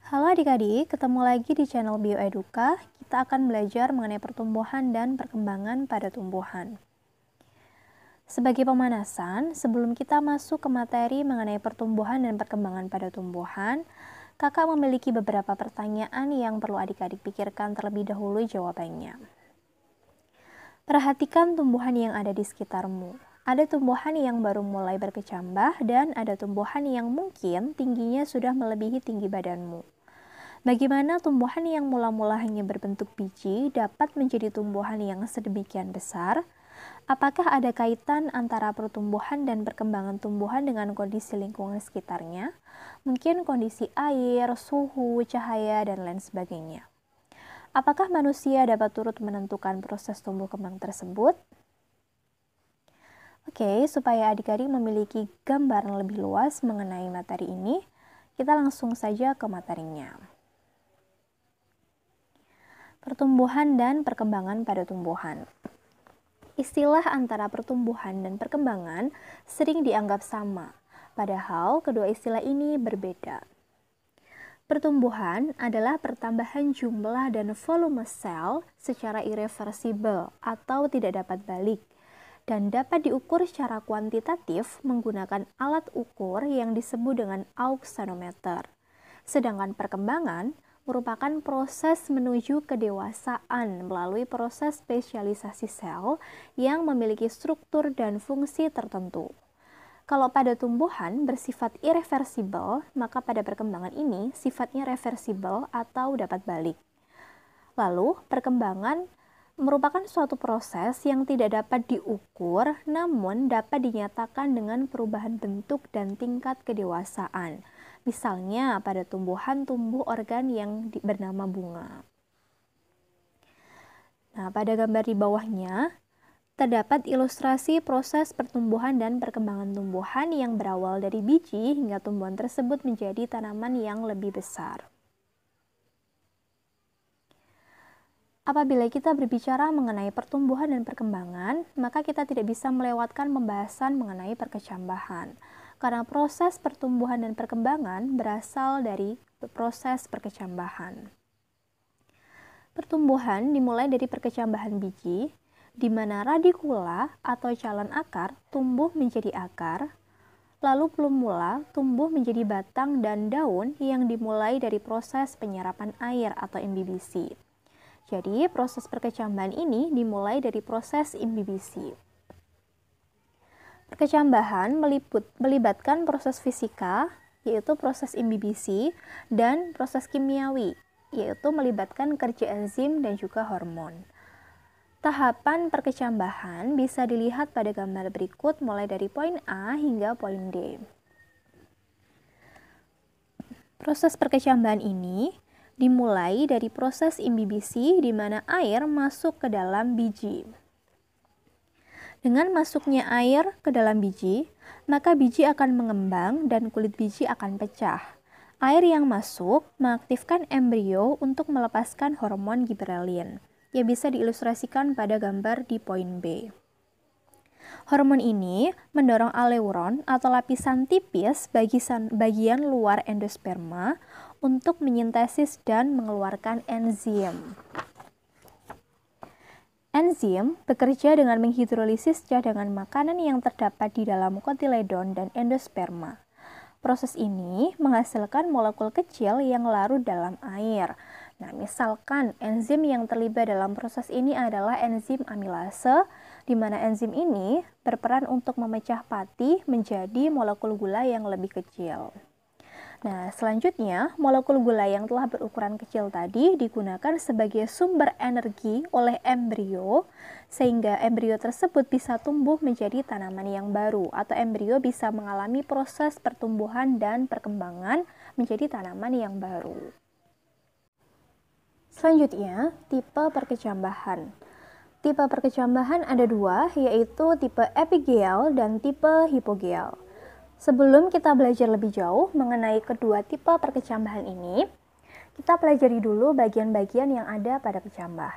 Halo adik-adik, ketemu lagi di channel Bioeduka. Kita akan belajar mengenai pertumbuhan dan perkembangan pada tumbuhan. Sebagai pemanasan, sebelum kita masuk ke materi mengenai pertumbuhan dan perkembangan pada tumbuhan, kakak memiliki beberapa pertanyaan yang perlu adik-adik pikirkan terlebih dahulu jawabannya. Perhatikan tumbuhan yang ada di sekitarmu. Ada tumbuhan yang baru mulai berkecambah dan ada tumbuhan yang mungkin tingginya sudah melebihi tinggi badanmu. Bagaimana tumbuhan yang mula-mula hanya berbentuk biji dapat menjadi tumbuhan yang sedemikian besar? Apakah ada kaitan antara pertumbuhan dan perkembangan tumbuhan dengan kondisi lingkungan sekitarnya? Mungkin kondisi air, suhu, cahaya, dan lain sebagainya. Apakah manusia dapat turut menentukan proses tumbuh kembang tersebut? Oke, supaya adik-adik memiliki gambaran lebih luas mengenai materi ini, kita langsung saja ke materinya. Pertumbuhan dan perkembangan pada tumbuhan. Istilah antara pertumbuhan dan perkembangan sering dianggap sama, padahal kedua istilah ini berbeda. Pertumbuhan adalah pertambahan jumlah dan volume sel secara irreversibel atau tidak dapat balik, dan dapat diukur secara kuantitatif menggunakan alat ukur yang disebut dengan auxanometer. Sedangkan perkembangan merupakan proses menuju kedewasaan melalui proses spesialisasi sel yang memiliki struktur dan fungsi tertentu. Kalau pada tumbuhan bersifat irreversibel, maka pada perkembangan ini sifatnya reversibel atau dapat balik. Lalu, perkembangan merupakan suatu proses yang tidak dapat diukur, namun dapat dinyatakan dengan perubahan bentuk dan tingkat kedewasaan. Misalnya pada tumbuhan tumbuh organ yang bernama bunga. Nah, pada gambar di bawahnya terdapat ilustrasi proses pertumbuhan dan perkembangan tumbuhan yang berawal dari biji hingga tumbuhan tersebut menjadi tanaman yang lebih besar. Apabila kita berbicara mengenai pertumbuhan dan perkembangan, maka kita tidak bisa melewatkan pembahasan mengenai perkecambahan. Karena proses pertumbuhan dan perkembangan berasal dari proses perkecambahan. Pertumbuhan dimulai dari perkecambahan biji, di mana radikula atau calon akar tumbuh menjadi akar, lalu plumula tumbuh menjadi batang dan daun yang dimulai dari proses penyerapan air atau imbibisi. Jadi, proses perkecambahan ini dimulai dari proses imbibisi. Perkecambahan melibatkan proses fisika, yaitu proses imbibisi, dan proses kimiawi, yaitu melibatkan kerja enzim dan juga hormon. Tahapan perkecambahan bisa dilihat pada gambar berikut mulai dari poin A hingga poin D. Proses perkecambahan ini dimulai dari proses imbibisi di mana air masuk ke dalam biji. Dengan masuknya air ke dalam biji, maka biji akan mengembang dan kulit biji akan pecah. Air yang masuk mengaktifkan embrio untuk melepaskan hormon giberelin, yang bisa diilustrasikan pada gambar di poin B. Hormon ini mendorong aleuron atau lapisan tipis bagian luar endosperma untuk menyintesis dan mengeluarkan enzim. Enzim bekerja dengan menghidrolisis cadangan makanan yang terdapat di dalam kotiledon dan endosperma. Proses ini menghasilkan molekul kecil yang larut dalam air. Nah, misalkan enzim yang terlibat dalam proses ini adalah enzim amilase, di mana enzim ini berperan untuk memecah pati menjadi molekul gula yang lebih kecil. Nah, selanjutnya, molekul gula yang telah berukuran kecil tadi digunakan sebagai sumber energi oleh embrio, sehingga embrio tersebut bisa tumbuh menjadi tanaman yang baru, atau embrio bisa mengalami proses pertumbuhan dan perkembangan menjadi tanaman yang baru. Selanjutnya, tipe perkecambahan. Tipe perkecambahan ada dua, yaitu tipe epigel dan tipe hipogel. Sebelum kita belajar lebih jauh mengenai kedua tipe perkecambahan ini, kita pelajari dulu bagian-bagian yang ada pada kecambah.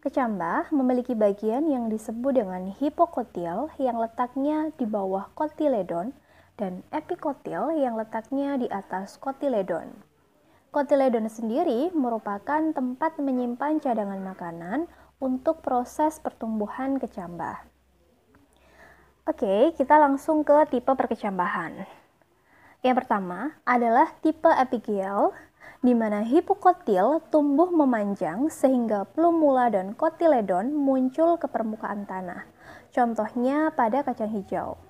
Kecambah memiliki bagian yang disebut dengan hipokotil yang letaknya di bawah kotiledon dan epikotil yang letaknya di atas kotiledon. Kotiledon sendiri merupakan tempat menyimpan cadangan makanan untuk proses pertumbuhan kecambah. Oke, kita langsung ke tipe perkecambahan. Yang pertama adalah tipe epigel, di mana hipokotil tumbuh memanjang sehingga plumula dan kotiledon muncul ke permukaan tanah. Contohnya pada kacang hijau.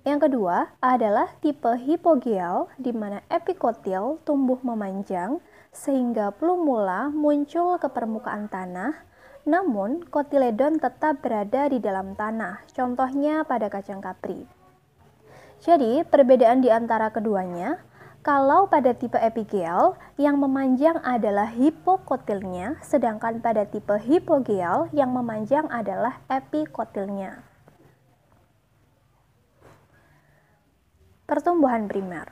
Yang kedua adalah tipe hipogel, di mana epikotil tumbuh memanjang sehingga plumula muncul ke permukaan tanah, namun kotiledon tetap berada di dalam tanah, contohnya pada kacang kapri. Jadi, perbedaan di antara keduanya, kalau pada tipe epigel, yang memanjang adalah hipokotilnya, sedangkan pada tipe hipogel, yang memanjang adalah epikotilnya. Pertumbuhan primer.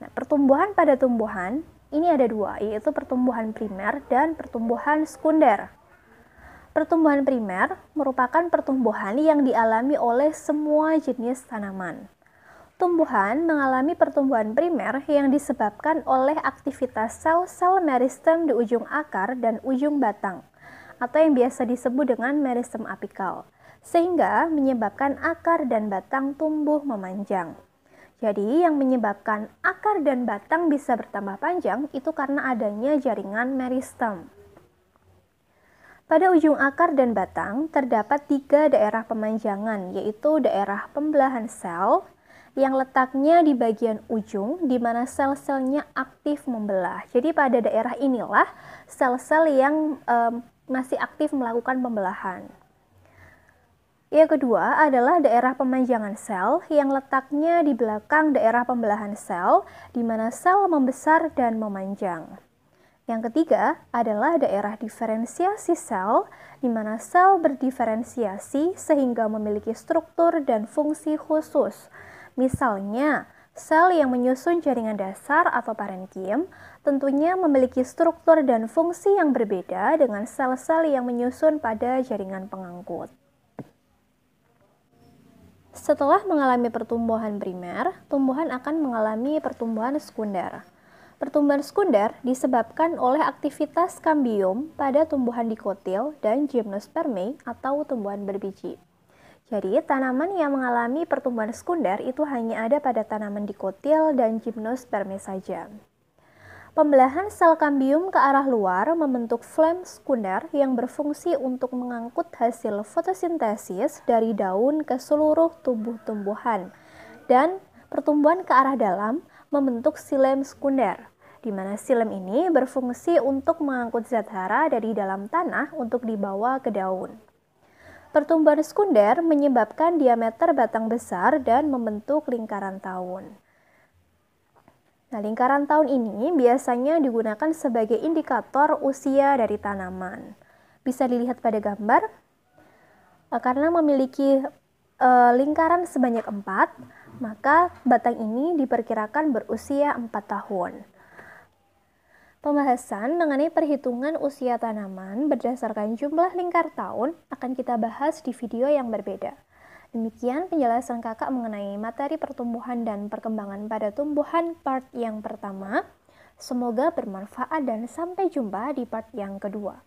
Nah, pertumbuhan pada tumbuhan ini ada dua, yaitu pertumbuhan primer dan pertumbuhan sekunder. Pertumbuhan primer merupakan pertumbuhan yang dialami oleh semua jenis tanaman. Tumbuhan mengalami pertumbuhan primer yang disebabkan oleh aktivitas sel-sel meristem di ujung akar dan ujung batang, atau yang biasa disebut dengan meristem apikal, sehingga menyebabkan akar dan batang tumbuh memanjang. Jadi, yang menyebabkan akar dan batang bisa bertambah panjang itu karena adanya jaringan meristem. Pada ujung akar dan batang terdapat 3 daerah pemanjangan, yaitu daerah pembelahan sel, yang letaknya di bagian ujung, di mana sel-selnya aktif membelah. Jadi, pada daerah inilah sel-sel yang masih aktif melakukan pembelahan. Yang kedua adalah daerah pemanjangan sel yang letaknya di belakang daerah pembelahan sel, di mana sel membesar dan memanjang. Yang ketiga adalah daerah diferensiasi sel, di mana sel berdiferensiasi sehingga memiliki struktur dan fungsi khusus. Misalnya, sel yang menyusun jaringan dasar atau parenkim tentunya memiliki struktur dan fungsi yang berbeda dengan sel-sel yang menyusun pada jaringan pengangkut. Setelah mengalami pertumbuhan primer, tumbuhan akan mengalami pertumbuhan sekunder. Pertumbuhan sekunder disebabkan oleh aktivitas kambium pada tumbuhan dikotil dan gimnospermae atau tumbuhan berbiji. Jadi, tanaman yang mengalami pertumbuhan sekunder itu hanya ada pada tanaman dikotil dan gimnospermae saja. Pembelahan sel kambium ke arah luar membentuk flem sekunder yang berfungsi untuk mengangkut hasil fotosintesis dari daun ke seluruh tubuh tumbuhan, dan pertumbuhan ke arah dalam membentuk silem sekunder, di mana silem ini berfungsi untuk mengangkut zat hara dari dalam tanah untuk dibawa ke daun. Pertumbuhan sekunder menyebabkan diameter batang besar dan membentuk lingkaran tahun. Nah, lingkaran tahun ini biasanya digunakan sebagai indikator usia dari tanaman. Bisa dilihat pada gambar, karena memiliki lingkaran sebanyak 4, maka batang ini diperkirakan berusia 4 tahun. Pembahasan mengenai perhitungan usia tanaman berdasarkan jumlah lingkar tahun akan kita bahas di video yang berbeda. Demikian penjelasan kakak mengenai materi pertumbuhan dan perkembangan pada tumbuhan part yang pertama. Semoga bermanfaat dan sampai jumpa di part yang kedua.